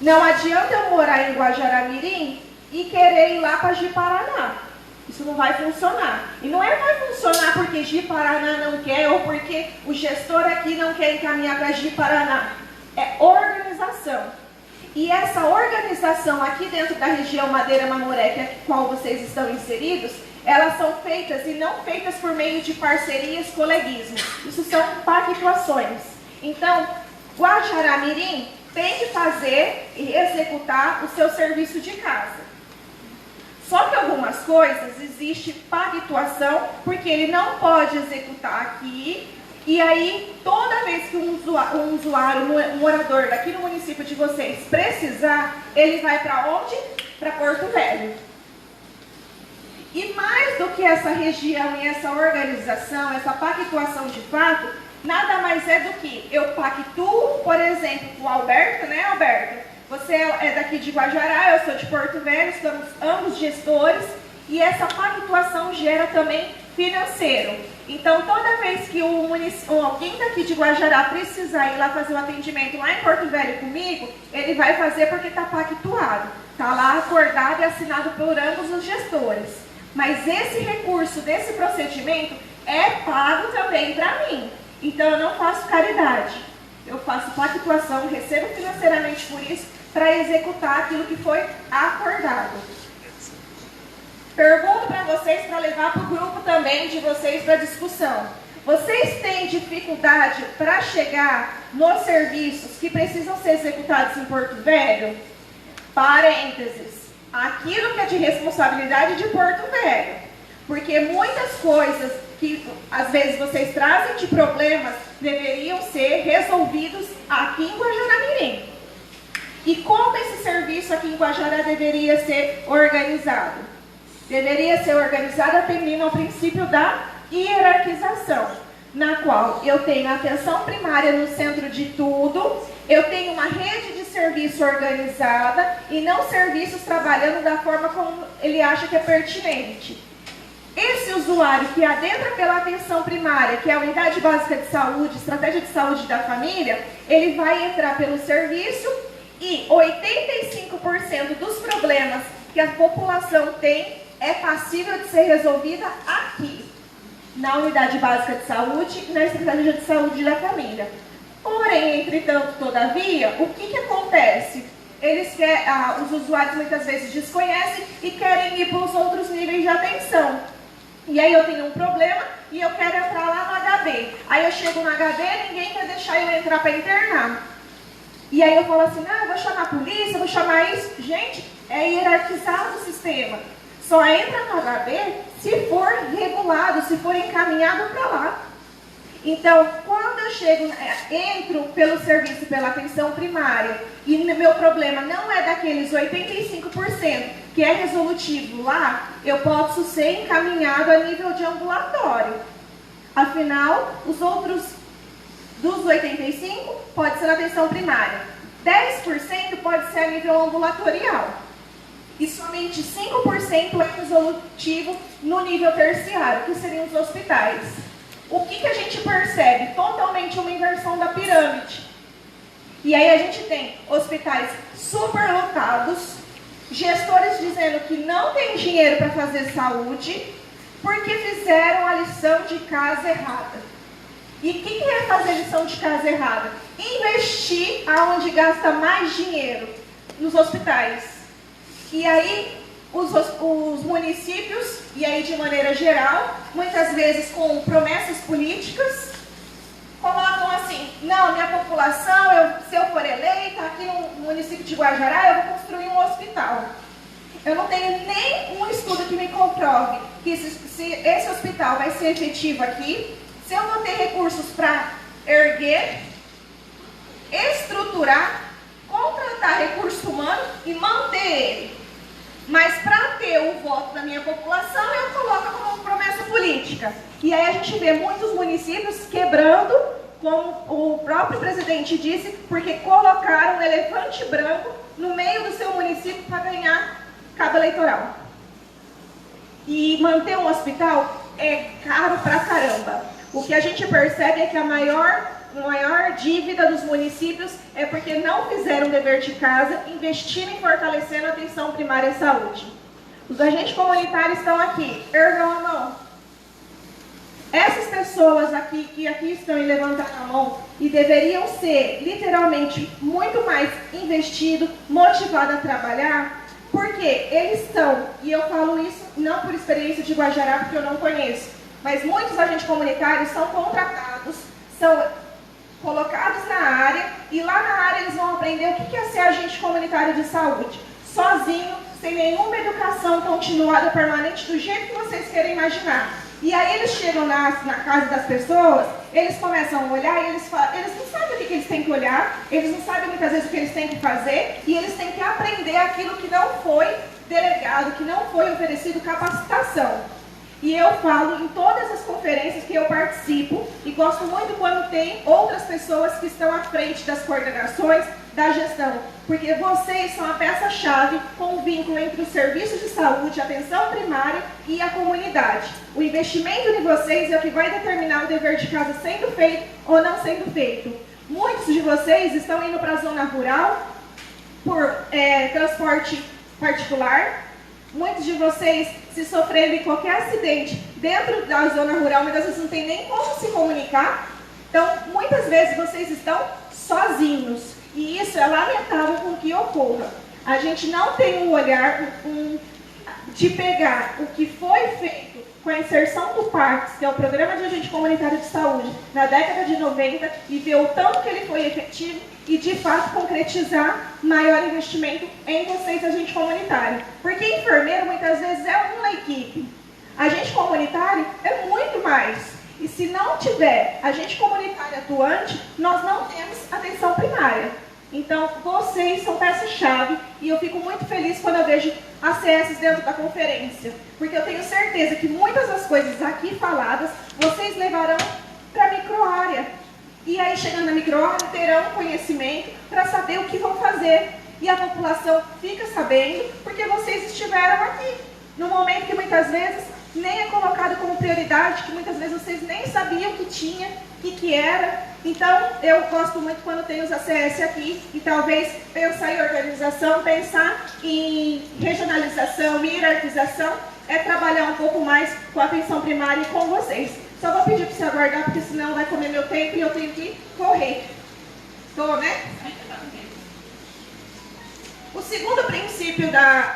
Não adianta eu morar em Guajará-Mirim e querer ir lá para Ji-Paraná. Isso não vai funcionar. E não é que vai funcionar porque Ji-Paraná não quer ou porque o gestor aqui não quer encaminhar para Ji-Paraná. É organização. E essa organização aqui dentro da região Madeira-Mamoré, que é a qual vocês estão inseridos, elas são feitas e não feitas por meio de parcerias, coleguismo. Isso são pactuações. Então, Guajará-Mirim tem que fazer e executar o seu serviço de casa. Só que algumas coisas existe pactuação, porque ele não pode executar aqui, e aí toda vez que um usuário, um morador daqui no município de vocês precisar, ele vai para onde? Para Porto Velho. E mais do que essa região e essa organização, essa pactuação de fato, nada mais é do que eu pactuo, por exemplo, com o Alberto, né, Alberto? Você é daqui de Guajará, eu sou de Porto Velho, somos ambos gestores, e essa pactuação gera também financeiro. Então, toda vez que alguém daqui de Guajará precisar ir lá fazer um atendimento lá em Porto Velho comigo, ele vai fazer porque está pactuado. Está lá acordado e assinado por ambos os gestores. Mas esse recurso desse procedimento é pago também para mim. Então, eu não faço caridade. Eu faço pactuação, recebo financeiramente por isso, para executar aquilo que foi acordado. Pergunto para vocês, para levar para o grupo também de vocês para discussão. Vocês têm dificuldade para chegar nos serviços que precisam ser executados em Porto Velho? Parênteses. Aquilo que é de responsabilidade de Porto Velho. Porque muitas coisas que às vezes vocês trazem de problemas deveriam ser resolvidos aqui em Guajará-Mirim. E como esse serviço aqui em Guajará deveria ser organizado? Deveria ser organizado atendendo ao princípio da hierarquização, na qual eu tenho a atenção primária no centro de tudo, eu tenho uma rede de serviço organizada e não serviços trabalhando da forma como ele acha que é pertinente. Esse usuário que adentra pela atenção primária, que é a unidade básica de saúde, estratégia de saúde da família, ele vai entrar pelo serviço e 85% dos problemas que a população tem é passível de ser resolvida aqui, na unidade básica de saúde e na estratégia de saúde da família. Porém, entretanto, todavia, o que acontece? Os usuários muitas vezes desconhecem e querem ir para os outros níveis de atenção. E aí eu tenho um problema e eu quero entrar lá no HB. Aí eu chego no HB e ninguém quer deixar eu entrar para internar. E aí eu falo assim, eu vou chamar a polícia, vou chamar isso. Gente, é hierarquizado o sistema. Só entra no HB se for regulado, se for encaminhado para lá. Então, quando eu entro pelo serviço, pela atenção primária, e meu problema não é daqueles 85% que é resolutivo lá, eu posso ser encaminhado a nível de ambulatório. Afinal, os outros dos 85% pode ser na atenção primária. 10% pode ser a nível ambulatorial. E somente 5% é resolutivo no nível terciário, que seriam os hospitais. O que a gente percebe? Totalmente uma inversão da pirâmide. E aí a gente tem hospitais superlotados, gestores dizendo que não tem dinheiro para fazer saúde, porque fizeram a lição de casa errada. E o que é fazer lição de casa errada? Investir aonde gasta mais dinheiro, nos hospitais. E aí os municípios, e aí de maneira geral, muitas vezes com promessas políticas, colocam assim, não, minha população, se eu for eleita, aqui no município de Guajará, eu vou construir um hospital. Eu não tenho nem um estudo que me comprove que se esse hospital vai ser efetivo aqui, se eu vou ter recursos para erguer, estruturar, contratar recurso humano e manter ele. Mas para ter o voto da minha população, eu coloco como promessa política. E aí a gente vê muitos municípios quebrando, como o próprio presidente disse, porque colocaram um elefante branco no meio do seu município para ganhar cabo eleitoral. E manter um hospital é caro pra caramba. O que a gente percebe é que a maior maior dívida dos municípios é porque não fizeram o dever de casa, investindo em fortalecendo a atenção primária à saúde. Os agentes comunitários estão aqui, ergam a mão. Essas pessoas aqui, que aqui estão e levantaram a mão, e deveriam ser, literalmente, muito mais investidos, motivados a trabalhar, porque eles estão, e eu falo isso não por experiência de Guajará, porque eu não conheço, mas muitos agentes comunitários são contratados, são colocados na área, e lá na área eles vão aprender o que é ser agente comunitário de saúde, sozinho, sem nenhuma educação continuada, permanente, do jeito que vocês querem imaginar. E aí eles chegam na casa das pessoas, eles começam a olhar e eles não sabem o que eles têm que olhar, eles não sabem muitas vezes o que eles têm que fazer, e eles têm que aprender aquilo que não foi delegado, que não foi oferecido capacitação. E eu falo em todas as conferências que eu participo, e gosto muito quando tem outras pessoas que estão à frente das coordenações, da gestão, porque vocês são a peça-chave com o vínculo entre o serviço de saúde, a atenção primária e a comunidade. O investimento em vocês é o que vai determinar o dever de casa sendo feito ou não sendo feito. Muitos de vocês estão indo para a zona rural por transporte particular. Muitos de vocês, se sofrendo em qualquer acidente dentro da zona rural, muitas vezes não tem nem como se comunicar. Então, muitas vezes vocês estão sozinhos. E isso é lamentável com que ocorra. A gente não tem um olhar de pegar o que foi feito com a inserção do PACS, que é o Programa de Agente Comunitário de Saúde, na década de 90, e ver o tanto que ele foi efetivo e, de fato, concretizar maior investimento em vocês, agente comunitário. Porque enfermeiro, muitas vezes, é uma equipe. Agente comunitário é muito mais. E se não tiver agente comunitário atuante, nós não temos atenção primária. Então, vocês são peça-chave e eu fico muito feliz quando eu vejo ACS dentro da conferência. Porque eu tenho certeza que muitas das coisas aqui faladas, vocês levarão para a microárea. E aí, chegando na microárea, terão conhecimento para saber o que vão fazer. E a população fica sabendo porque vocês estiveram aqui. No momento que muitas vezes nem é colocado como prioridade, que muitas vezes vocês nem sabiam que tinha, que era. Então, eu gosto muito quando tem os ACS aqui, e talvez pensar em organização, pensar em regionalização, hierarquização, é trabalhar um pouco mais com a atenção primária e com vocês. Só vou pedir para você aguardar, porque senão vai comer meu tempo e eu tenho que correr. Estou, né? O segundo princípio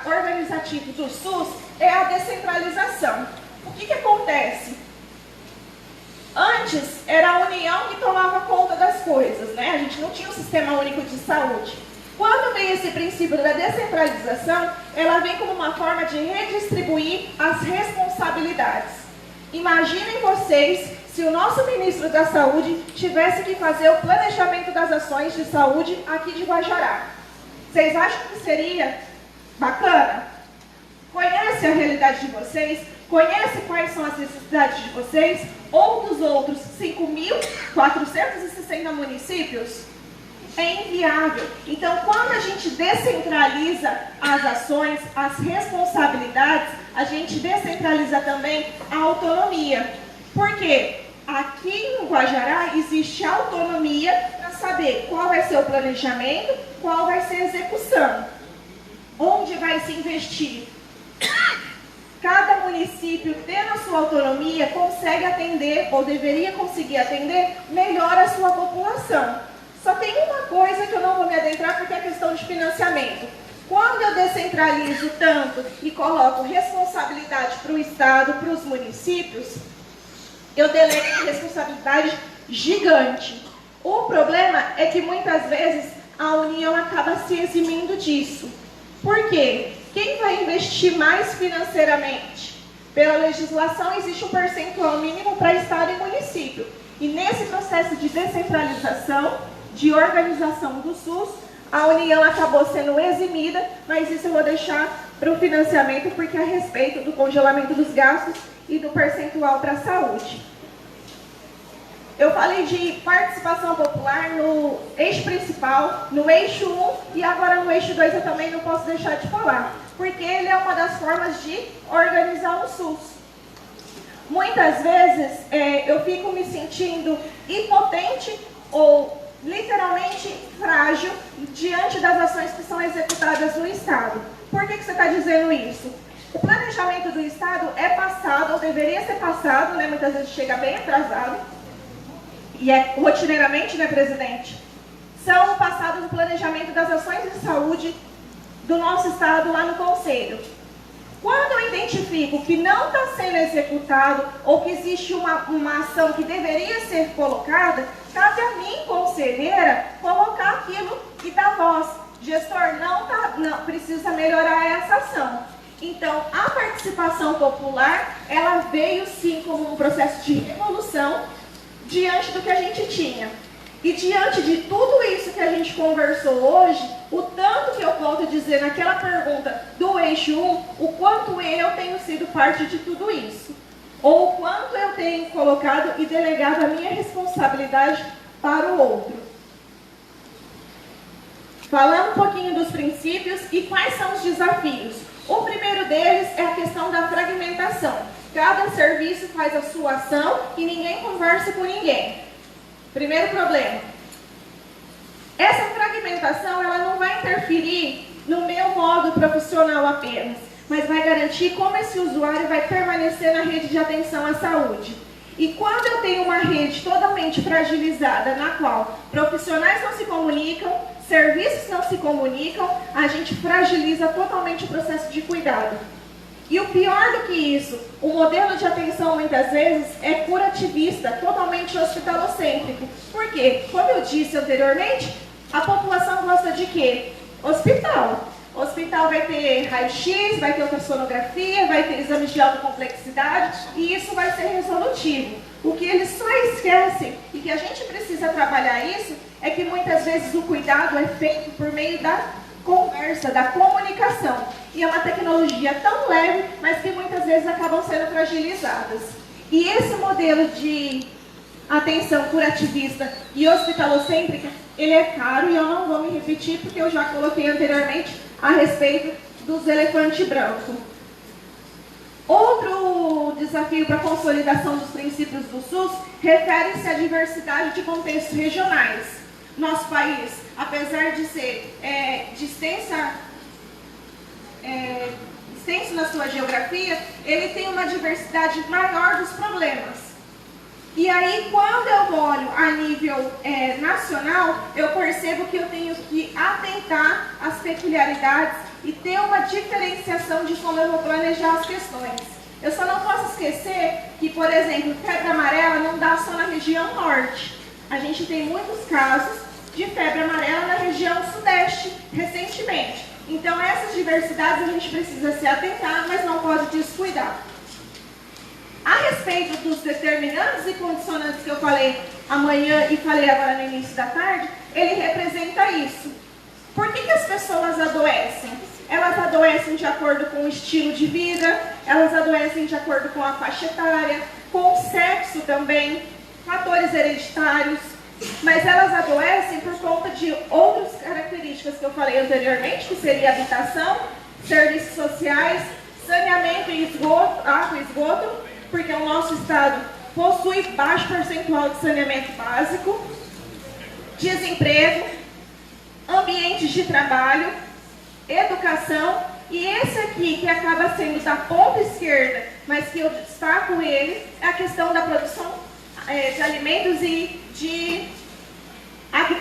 organizativo do SUS é a descentralização. O que acontece? Antes, era a União que tomava conta das coisas, né? A gente não tinha um sistema único de saúde. Quando vem esse princípio da descentralização, ela vem como uma forma de redistribuir as responsabilidades. Imaginem vocês se o nosso ministro da Saúde tivesse que fazer o planejamento das ações de saúde aqui de Guajará. Vocês acham que seria bacana? Conhece a realidade de vocês? Conhece quais são as necessidades de vocês? Ou dos outros 5.460 municípios? É inviável. Então, quando a gente descentraliza as ações, as responsabilidades, a gente descentraliza também a autonomia. Por quê? Aqui em Guajará existe autonomia para saber qual vai ser o planejamento, qual vai ser a execução, onde vai se investir. Cada município, tendo a sua autonomia, consegue atender, ou deveria conseguir atender, melhor a sua população. Só tem uma coisa que eu não vou me adentrar, porque é a questão de financiamento. Quando eu descentralizo tanto e coloco responsabilidade para o Estado, para os municípios, eu delego uma responsabilidade gigante. O problema é que muitas vezes a União acaba se eximindo disso. Por quê? Quem vai investir mais financeiramente? Pela legislação existe um percentual mínimo para Estado e município. E nesse processo de descentralização, de organização do SUS, a União acabou sendo eximida, mas isso eu vou deixar para o financiamento, porque é a respeito do congelamento dos gastos e do percentual para a saúde. Eu falei de participação popular no eixo principal, no eixo 1 e agora no eixo 2 eu também não posso deixar de falar, porque ele é uma das formas de organizar o SUS. Muitas vezes eu fico me sentindo impotente ou literalmente frágil diante das ações que são executadas no Estado. Por que você está dizendo isso? O planejamento do Estado é passado, ou deveria ser passado, né? Muitas vezes chega bem atrasado, e é rotineiramente, né, presidente? São passados o planejamento das ações de saúde do nosso Estado lá no Conselho. Quando eu identifico que não está sendo executado ou que existe uma ação que deveria ser colocada, cabe a mim, conselheira, colocar aquilo e dar voz. Gestor, não precisa melhorar essa ação. Então, a participação popular, ela veio sim como um processo de revolução diante do que a gente tinha. E diante de tudo isso que a gente conversou hoje, o tanto que eu volto a dizer naquela pergunta do eixo 1, o quanto eu tenho sido parte de tudo isso. Ou o quanto eu tenho colocado e delegado a minha responsabilidade para o outro. Falando um pouquinho dos princípios e quais são os desafios. O primeiro deles é a questão da fragmentação. Cada serviço faz a sua ação e ninguém conversa com ninguém. Primeiro problema. Essa fragmentação ela não vai interferir no meu modo profissional apenas, mas vai garantir como esse usuário vai permanecer na rede de atenção à saúde. E quando eu tenho uma rede totalmente fragilizada, na qual profissionais não se comunicam, serviços não se comunicam, a gente fragiliza totalmente o processo de cuidado. E o pior do que isso, o modelo de atenção muitas vezes é curativista, totalmente hospitalocêntrico. Por quê? Como eu disse anteriormente, a população gosta de quê? Hospital. Hospital vai ter raio-x, vai ter ultrassonografia, vai ter exames de alta complexidade e isso vai ser resolutivo. O que eles só esquecem e que a gente precisa trabalhar isso é que muitas vezes o cuidado é feito por meio da conversa, da comunicação. E é uma tecnologia tão leve, mas que muitas vezes acabam sendo fragilizadas. E esse modelo de atenção curativista e hospitalocêntrica, ele é caro e eu não vou me repetir porque eu já coloquei anteriormente a respeito dos elefantes brancos. Outro desafio para a consolidação dos princípios do SUS refere-se à diversidade de contextos regionais. Nosso país, apesar de ser extenso na sua geografia, ele tem uma diversidade maior dos problemas. E aí, quando eu olho a nível nacional, eu percebo que eu tenho que atentar às peculiaridades e ter uma diferenciação de como eu vou planejar as questões. Eu só não posso esquecer que, por exemplo, febre amarela não dá só na região norte. A gente tem muitos casos de febre amarela na região sudeste, recentemente. Então, essas diversidades a gente precisa se atentar, mas não pode descuidar. A respeito dos determinantes e condicionantes que eu falei amanhã e falei agora no início da tarde, ele representa isso. Por que as pessoas adoecem? Elas adoecem de acordo com o estilo de vida, elas adoecem de acordo com a faixa etária, com o sexo também, fatores hereditários, mas elas adoecem por conta de outras características que eu falei anteriormente, que seria habitação, serviços sociais, saneamento e esgoto, água e esgoto, porque o nosso estado possui baixo percentual de saneamento básico, desemprego, ambientes de trabalho, educação, e esse aqui que acaba sendo da ponta esquerda, mas que eu destaco ele, é a questão da produção de alimentos e de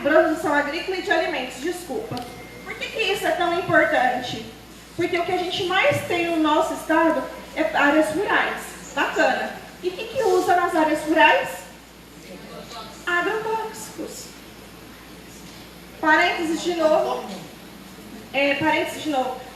produção agrícola e de alimentos, desculpa. Por que isso é tão importante? Porque o que a gente mais tem no nosso estado é áreas rurais. Bacana. E o que usa nas áreas rurais? Agrotóxicos. Parênteses de novo.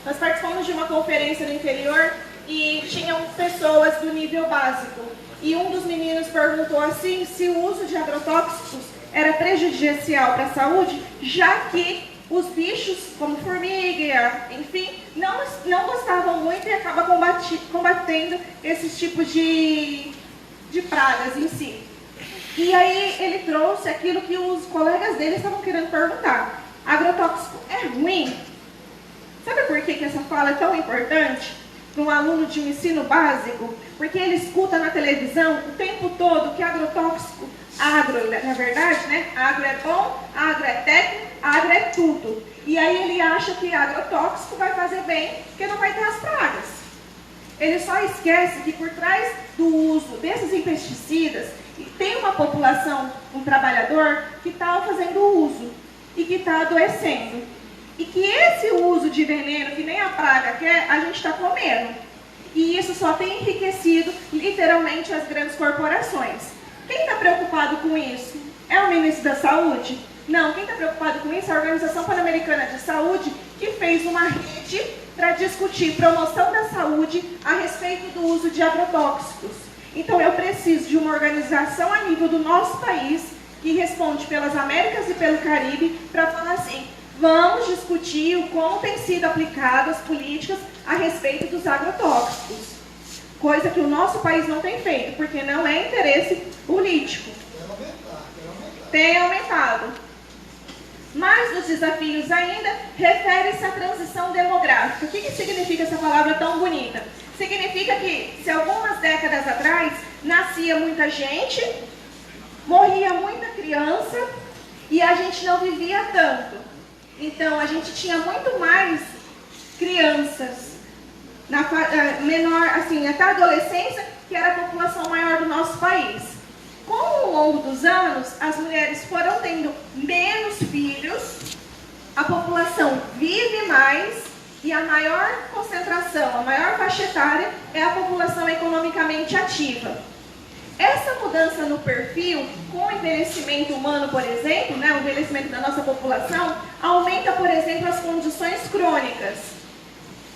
Nós participamos de uma conferência no interior e tinham pessoas do nível básico. E um dos meninos perguntou assim se o uso de agrotóxicos era prejudicial para a saúde, já que os bichos, como formiga, enfim, não gostavam muito e acabam combatendo esses tipos de pragas em si. E aí ele trouxe aquilo que os colegas dele estavam querendo perguntar. Agrotóxico é ruim? Sabe por que essa fala é tão importante? para um aluno de um ensino básico, porque ele escuta na televisão o tempo todo que agrotóxico, agro, na verdade, né? Agro é bom, agro é técnico, agro é tudo. E aí ele acha que agrotóxico vai fazer bem, porque não vai ter as pragas. Ele só esquece que por trás do uso desses pesticidas, tem uma população, um trabalhador, que está fazendo uso e que está adoecendo. E que esse uso de veneno, que nem a praga quer, a gente está comendo. E isso só tem enriquecido, literalmente, as grandes corporações. Quem está preocupado com isso? É o Ministro da Saúde? Não, quem está preocupado com isso é a Organização Pan-Americana de Saúde, que fez uma rede para discutir promoção da saúde a respeito do uso de agrotóxicos. Então eu preciso de uma organização a nível do nosso país, que responde pelas Américas e pelo Caribe, para falar assim, vamos discutir como têm sido aplicadas políticas a respeito dos agrotóxicos. Coisa que o nosso país não tem feito, porque não é interesse político. Tem aumentado. Mais dos desafios ainda, refere-se à transição demográfica. O que significa essa palavra tão bonita? Significa que, se algumas décadas atrás, nascia muita gente, morria muita criança, e a gente não vivia tanto. Então, a gente tinha muito mais crianças, menor, assim, até a adolescência, que era a população maior do nosso país. Com o longo dos anos, as mulheres foram tendo menos filhos, a população vive mais e a maior concentração, a maior faixa etária é a população economicamente ativa. Essa mudança no perfil, com o envelhecimento humano, por exemplo, né, o envelhecimento da nossa população, aumenta, por exemplo, as condições crônicas.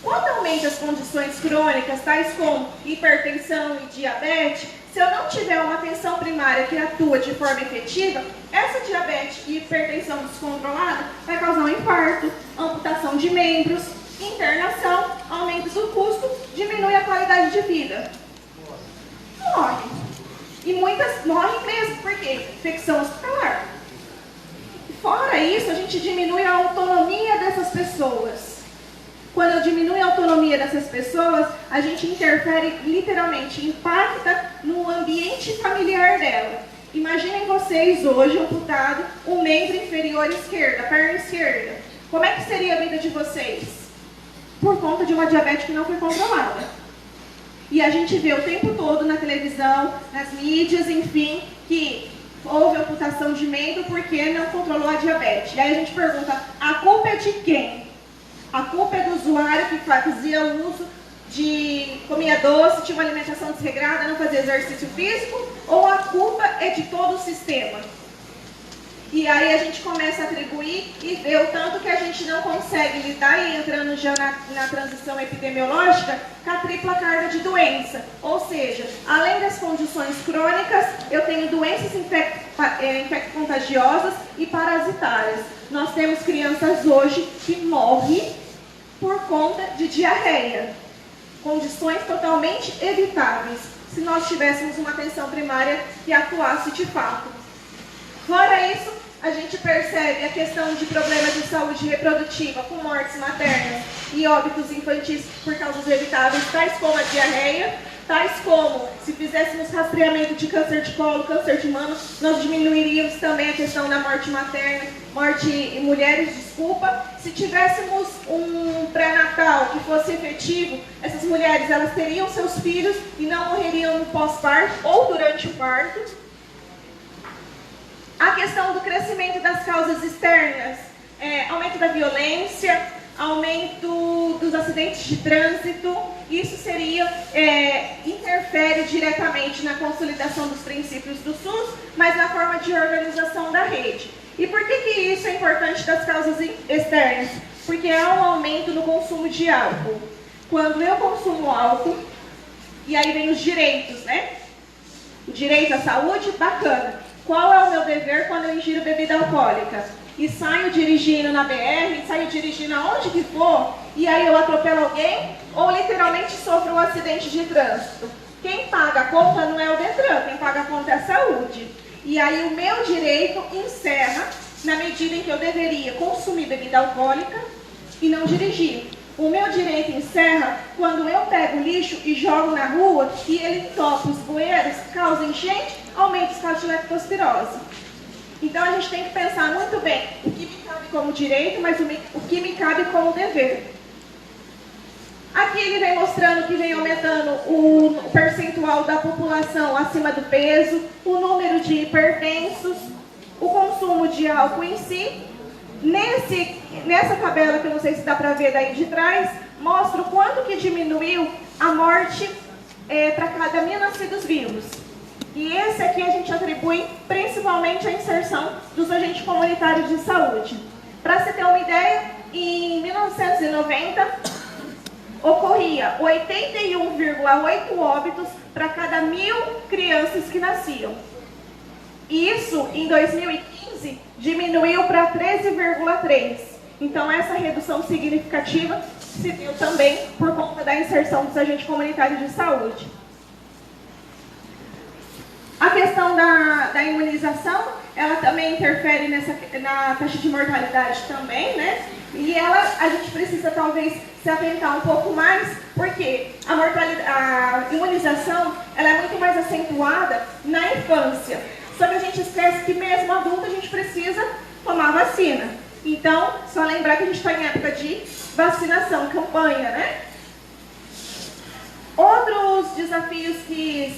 Quando aumenta as condições crônicas, tais como hipertensão e diabetes, se eu não tiver uma atenção primária que atua de forma efetiva, essa diabetes e hipertensão descontrolada vai causar um infarto, amputação de membros, internação, aumento do custo, diminui a qualidade de vida. Morre. E muitas morrem mesmo, por quê? Infecção hospitalar. Fora isso, a gente diminui a autonomia dessas pessoas. Quando eu diminuo a autonomia dessas pessoas, a gente interfere, literalmente, impacta no ambiente familiar dela. Imaginem vocês hoje, amputado, um membro inferior esquerdo, a perna esquerda. Como é que seria a vida de vocês? Por conta de uma diabetes que não foi controlada. E a gente vê o tempo todo na televisão, nas mídias, enfim, que houve amputação de membro porque não controlou a diabetes. E aí a gente pergunta, a culpa é de quem? A culpa é do usuário que fazia uso de comia doce, tinha uma alimentação desregrada, não fazia exercício físico, ou a culpa é de todo o sistema? E aí a gente começa a atribuir e ver o tanto que a gente não consegue lidar, e entrando já na transição epidemiológica, com a tripla carga de doença. Ou seja, além das condições crônicas, eu tenho doenças infecto-contagiosas e parasitárias. Nós temos crianças hoje que morrem por conta de diarreia. Condições totalmente evitáveis, se nós tivéssemos uma atenção primária que atuasse de fato. Fora isso, a gente percebe a questão de problemas de saúde reprodutiva, com mortes maternas e óbitos infantis por causas evitáveis, tais como a diarreia, tais como, se fizéssemos rastreamento de câncer de colo, câncer de mama, nós diminuiríamos também a questão da morte materna, morte em mulheres, desculpa. Se tivéssemos um pré-natal que fosse efetivo, essas mulheres, elas teriam seus filhos e não morreriam no pós-parto ou durante o parto. A questão do crescimento das causas externas, aumento da violência, aumento dos acidentes de trânsito, isso interfere diretamente na consolidação dos princípios do SUS, mas na forma de organização da rede. E por que isso é importante das causas externas? Porque há um aumento no consumo de álcool. Quando eu consumo álcool, e aí vem os direitos, né? O direito à saúde, bacana. Qual é o meu dever quando eu ingiro bebida alcoólica? E saio dirigindo na BR, saio dirigindo aonde que for, e aí eu atropelo alguém, ou literalmente sofro um acidente de trânsito. Quem paga a conta não é o Detran, quem paga a conta é a saúde. E aí o meu direito encerra na medida em que eu deveria consumir bebida alcoólica e não dirigir. O meu direito encerra quando eu pego o lixo e jogo na rua e ele entope os bueiros, causa enchente, aumenta os casos de leptospirose. Então a gente tem que pensar muito bem o que me cabe como direito, mas o que me cabe como dever. Aqui ele vem mostrando que vem aumentando o percentual da população acima do peso, o número de hipertensos, o consumo de álcool em si. Nessa tabela, que eu não sei se dá para ver daí de trás, mostra o quanto que diminuiu a morte para cada 1.000 nascidos vivos. E esse aqui a gente atribui principalmente à inserção dos agentes comunitários de saúde. Para se ter uma ideia, em 1990, ocorria 81,8 óbitos para cada 1.000 crianças que nasciam. Isso, em 2015, diminuiu para 13,3. Então, essa redução significativa se deu também por conta da inserção dos agentes comunitários de saúde. A questão da imunização, ela também interfere na taxa de mortalidade também, né? E a gente precisa talvez se atentar um pouco mais, porque a imunização, ela é muito mais acentuada na infância. Só que a gente esquece que mesmo adulto a gente precisa tomar vacina. Então, só lembrar que a gente está em época de vacinação, campanha, né? Outros desafios que